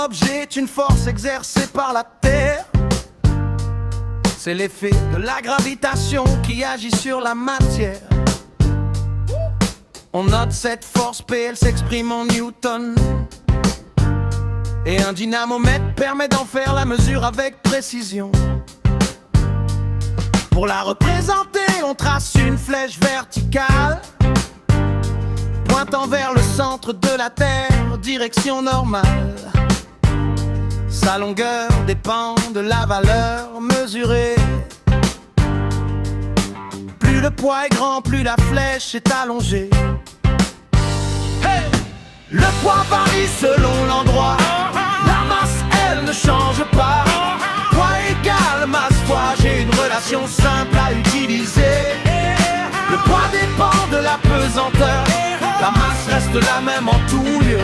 objet est une force exercée par la Terre. C'est l'effet de la gravitation qui agit sur la matière. On note cette force P, elle s'exprime en Newton. Et un dynamomètre permet d'en faire la mesure avec précision. Pour la représenter, on trace une flèche verticale pointant vers le centre de la Terre, direction normale. Sa longueur dépend de la valeur mesurée. Plus le poids est grand, plus la flèche est allongée. Hey! Le poids varie selon l'endroit. La masse, elle ne change pas. Poids égale masse fois, j'ai une relation simple à utiliser. Le poids dépend de la pesanteur. La masse reste la même en tout lieu.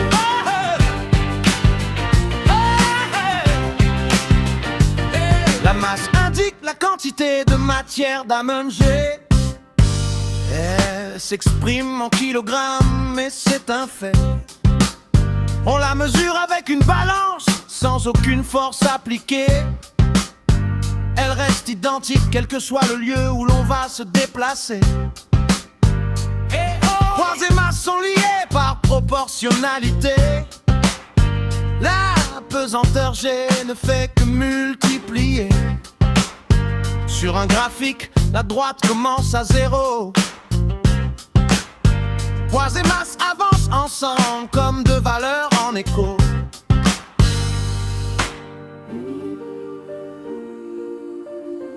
La masse indique la quantité de matière d'aménager. Elle s'exprime en kilogrammes, mais c'est un fait. On la mesure avec une balance, sans aucune force appliquée. Elle reste identique, quel que soit le lieu où l'on va se déplacer. Poids et masse sont liés par proportionnalité. La pesanteur G ne fait que multiplier. Sur un graphique, la droite commence à 0. Poids et masse avancent ensemble comme deux valeurs en écho.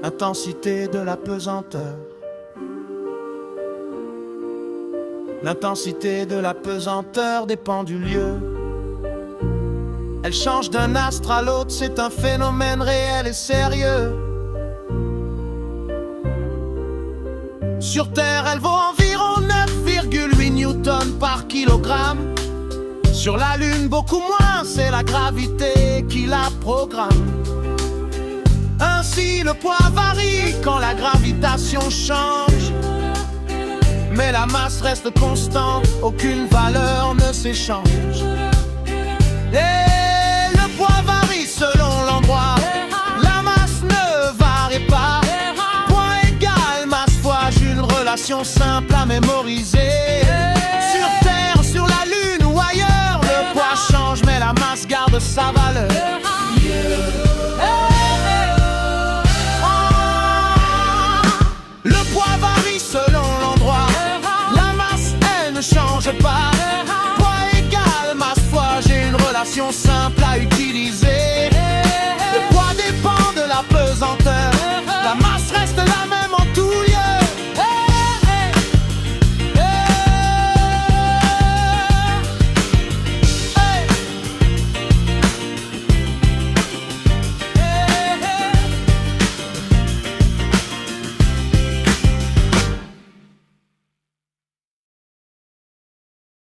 L'intensité de la pesanteur. L'intensité de la pesanteur dépend du lieu. Elle change d'un astre à l'autre, c'est un phénomène réel et sérieux. Sur Terre, elle vaut environ 9,8 newtons par kilogramme. Sur la Lune, beaucoup moins, c'est la gravité qui la programme. Ainsi, le poids varie quand la gravitation change. Mais la masse reste constante, aucune valeur ne s'échange. Et le poids varie selon l'endroit. La masse ne varie pas. Poids égale masse fois, j'ai une relation simple à mémoriser. Sur Terre, sur la Lune ou ailleurs, le poids change mais la masse garde sa valeur. Le poids varie selon l'endroit. La masse, elle ne change pas. Poids égale masse fois, j'ai une relation simple